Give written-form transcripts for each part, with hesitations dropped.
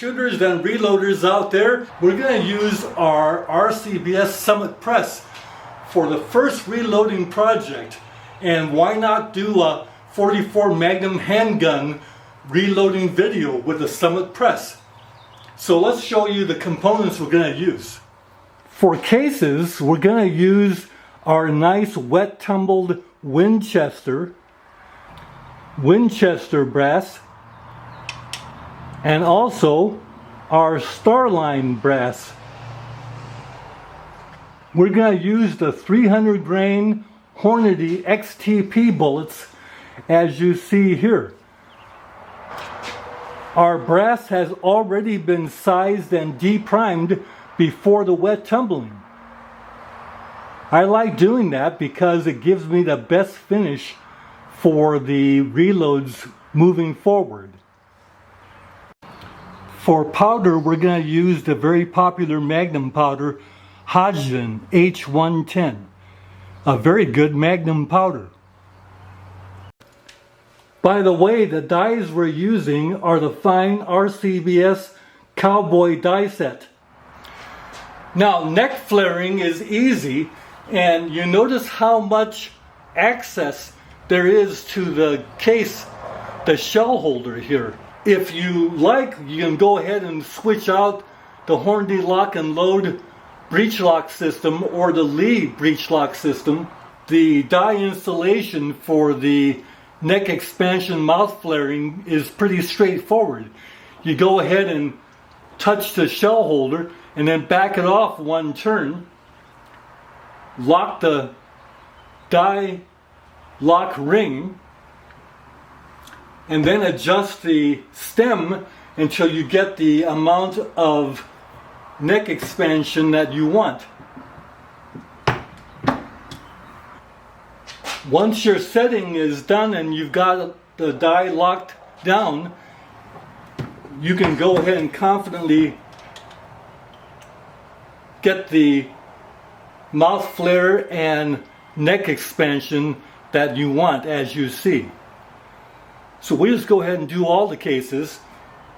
shooters and reloaders out there, we're going to use our RCBS Summit Press for the first reloading project. And why not do a 44 Magnum handgun reloading video with the Summit Press? So let's show you the components we're going to use. For cases, we're going to use our nice wet tumbled Winchester brass, and also our Starline brass. We're going to use the 300 grain Hornady XTP bullets as you see here. Our brass has already been sized and deprimed before the wet tumbling. I like doing that because it gives me the best finish for the reloads moving forward. For powder, we're going to use the very popular Magnum powder, Hodgdon H110. A very good Magnum powder. By the way, the dies we're using are the fine RCBS Cowboy die set. Now, neck flaring is easy, and you notice how much access there is to the case, the shell holder here. If you like, you can go ahead and switch out the Hornady lock and load breech lock system or the Lee breech lock system. The die installation for the neck expansion mouth flaring is pretty straightforward. You go ahead and touch the shell holder and then back it off one turn, lock the die lock ring, and then adjust the stem until you get the amount of neck expansion that you want. Once your setting is done and you've got the die locked down, you can go ahead and confidently get the mouth flare and neck expansion that you want, as you see. So we just go ahead and do all the cases.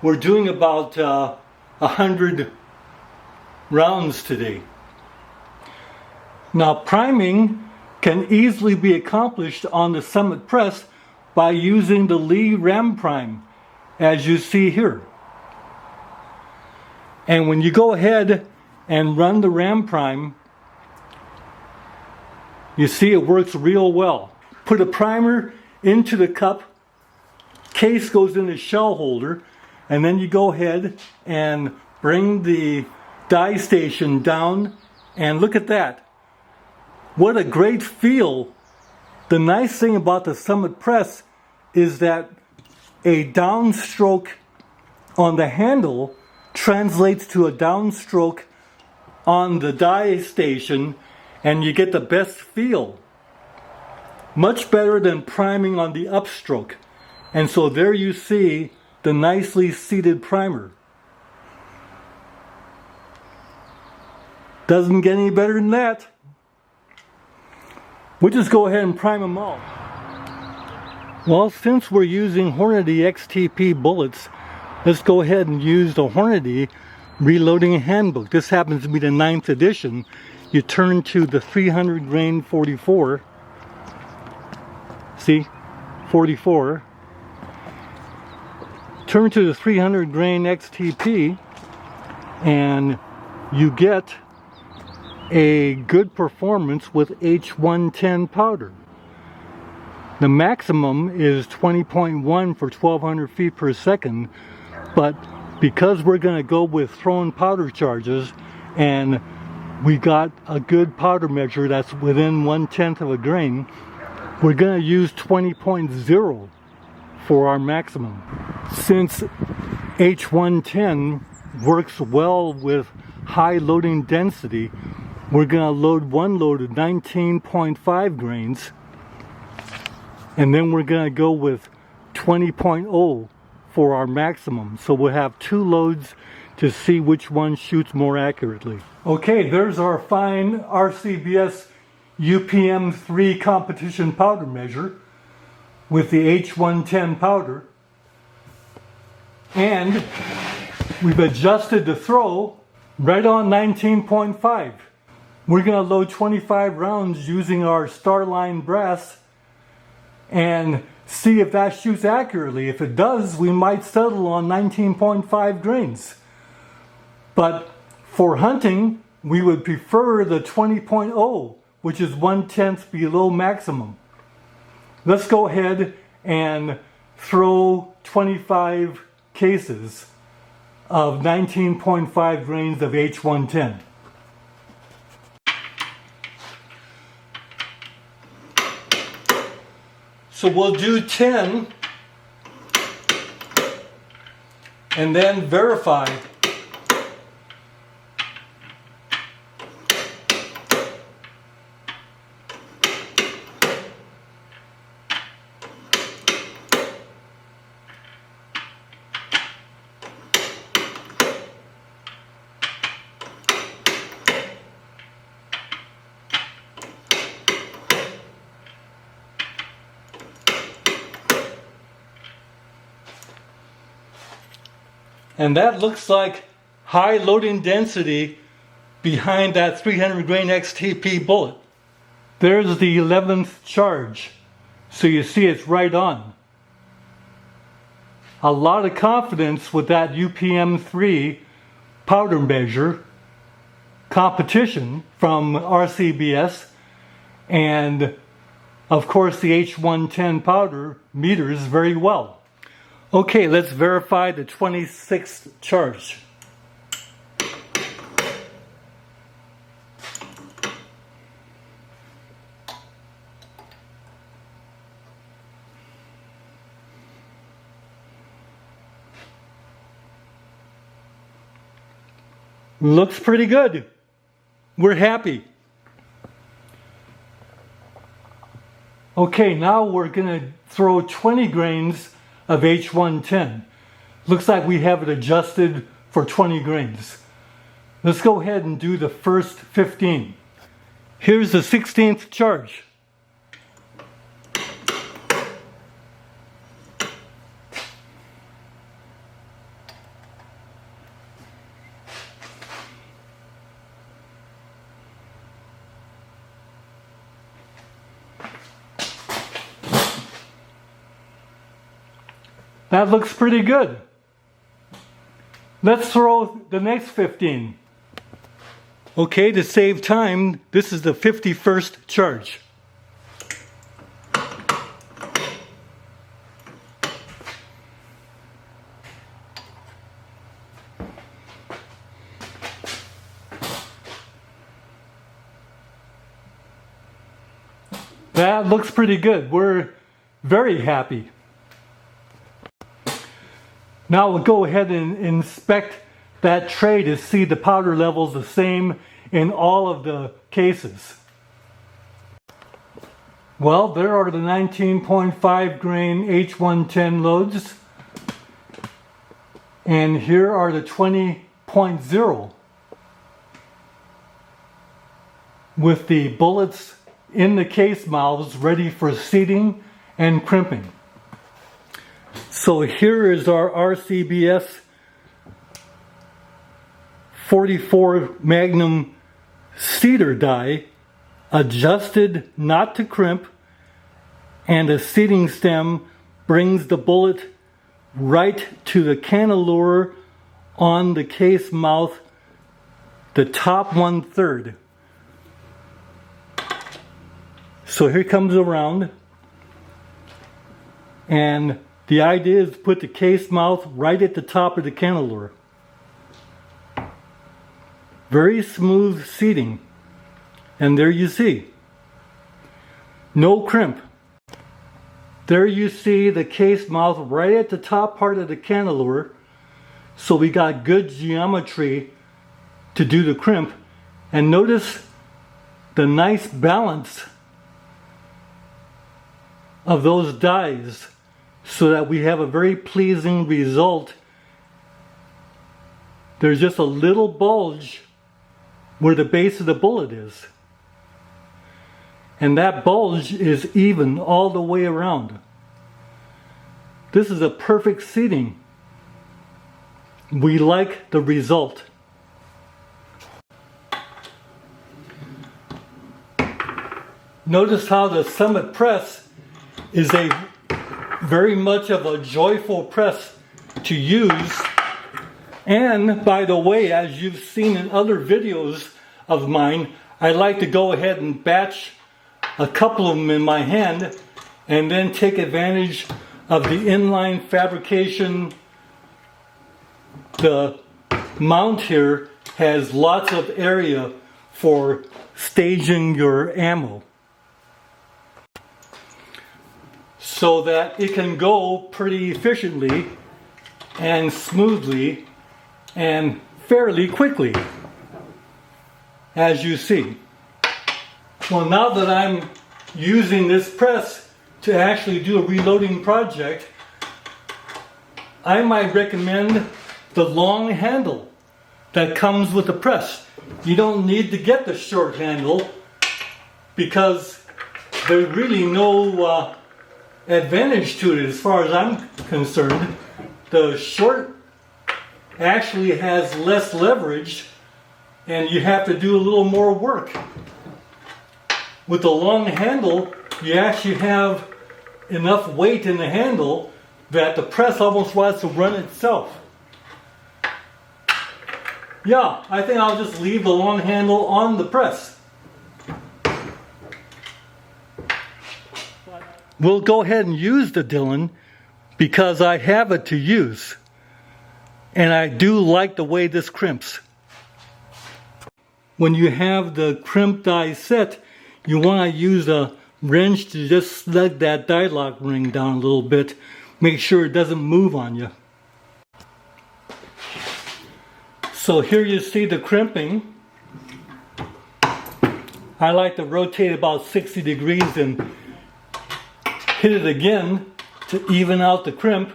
We're doing about 100 rounds today. Now, priming can easily be accomplished on the Summit Press by using the Lee Ram Prime, as you see here. And when you go ahead and run the Ram Prime, you see it works real well. Put a primer into the cup, case goes in the shell holder, and then you go ahead and bring the die station down, and look at that. What a great feel. The nice thing about the Summit Press is that a downstroke on the handle translates to a downstroke on the die station, and you get the best feel. Much better than priming on the upstroke. And so there you see the nicely seated primer. Doesn't get any better than that. We'll just go ahead and prime them all. Well, since we're using Hornady XTP bullets, let's go ahead and use the Hornady Reloading Handbook. This happens to be the 9th edition. You turn to the 300 grain 44. See? 44. Turn to the 300 grain XTP and you get a good performance with H110 powder. The maximum is 20.1 for 1200 feet per second, but because we're going to go with thrown powder charges and we got a good powder measure that's within 1/10 of a grain, we're going to use 20.0 for our maximum. Since H110 works well with high loading density, we're going to load one load of 19.5 grains, and then we're going to go with 20.0 for our maximum. So we'll have two loads to see which one shoots more accurately. Okay, there's our fine RCBS UPM3 competition powder measure with the H110 powder. And We've adjusted the throw right on 19.5. We're going to load 25 rounds using our Starline brass and see if that shoots accurately. If it does, we might settle on 19.5 grains. But for hunting, we would prefer the 20.0, which is 1/10 below maximum. Let's go ahead and throw 25 cases of 19.5 grains of H110. So we'll do 10 and then verify. And that looks like high loading density behind that 300 grain XTP bullet. There's the 11th charge. So you see it's right on. A lot of confidence with that UPM3 powder measure competition from RCBS, and of course the H110 powder meters very well. Okay, let's verify the 26th charge. Looks pretty good. We're happy. Okay, now we're going to throw 20 grains of H110. Looks like we have it adjusted for 20 grains. Let's go ahead and do the first 15. Here's the 16th charge. That looks pretty good. Let's throw the next 15. Okay, to save time, this is the 51st charge. That looks pretty good. We're very happy. Now we'll go ahead and inspect that tray to see the powder levels the same in all of the cases. Well, there are the 19.5 grain H110 loads, and here are the 20.0 with the bullets in the case mouths ready for seating and crimping. So here is our RCBS 44 Magnum cedar die, adjusted not to crimp, and a seating stem brings the bullet right to the cantilure on the case mouth, the top 1/3. So here comes around, and the idea is to put the case mouth right at the top of the cantilure. Very smooth seating. And there you see. No crimp. There you see the case mouth right at the top part of the cantilure. So we got good geometry to do the crimp. And notice the nice balance of those dies, so that we have a very pleasing result. There's just a little bulge where the base of the bullet is. And that bulge is even all the way around. This is a perfect seating. we like the result. Notice how the Summit press is a very much of a joyful press to use. And by the way, as you've seen in other videos of mine, I like to go ahead and batch a couple of them in my hand and then take advantage of the inline fabrication. The mount here has lots of area for staging your ammo, so that it can go pretty efficiently and smoothly and fairly quickly, as you see. Well, now that I'm using this press to actually do a reloading project, I might recommend the long handle that comes with the press. You don't need to get the short handle because there's really no advantage to it as far as I'm concerned. The short actually has less leverage and you have to do a little more work. With the long handle, you actually have enough weight in the handle that the press almost wants to run itself. Yeah, I think I'll just leave the long handle on the press. We'll go ahead and use the Dillon because I have it to use. And I do like the way this crimps. When you have the crimp die set, you want to use a wrench to just snug that die lock ring down a little bit. Make sure it doesn't move on you. So here you see the crimping. I like to rotate about 60 degrees and hit it again to even out the crimp.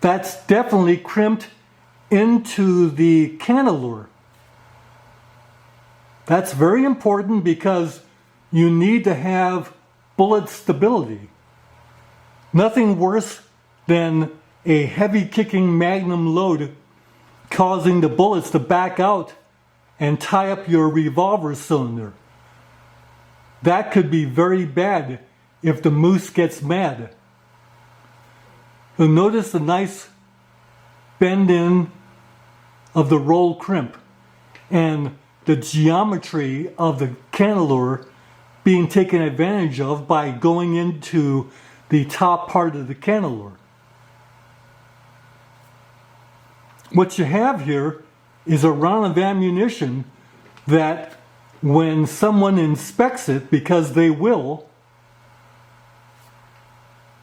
That's definitely crimped into the cantilure. That's very important because you need to have bullet stability. Nothing worse than a heavy kicking magnum load causing the bullets to back out and tie up your revolver cylinder. That could be very bad if the moose gets mad. You'll notice the nice bend in of the roll crimp and the geometry of the cantilure being taken advantage of by going into the top part of the cantilure. What you have here is a round of ammunition that when someone inspects it, because they will,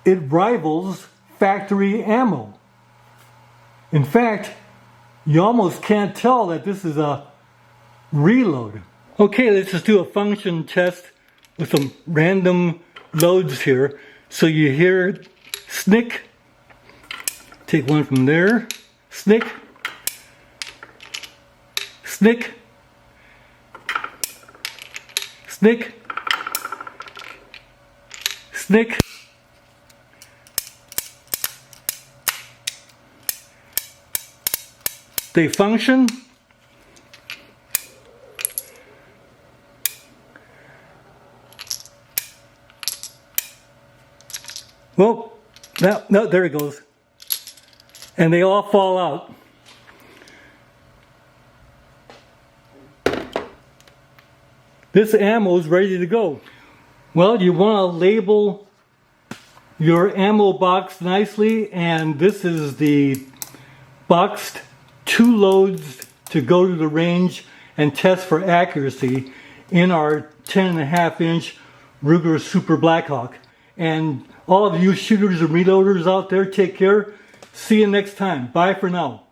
it rivals factory ammo. In fact, you almost can't tell that this is a reload. Okay, let's just do a function test with some random loads here. So you hear snick, take one from there, snick, snick, snick, snick. They function. Well, no, there it goes. And they all fall out. This ammo is ready to go. Well, you want to label your ammo box nicely, and this is the boxed 2 loads to go to the range and test for accuracy in our 10.5 inch Ruger Super Blackhawk. And all of you shooters and reloaders out there, take care. See you next time. Bye for now.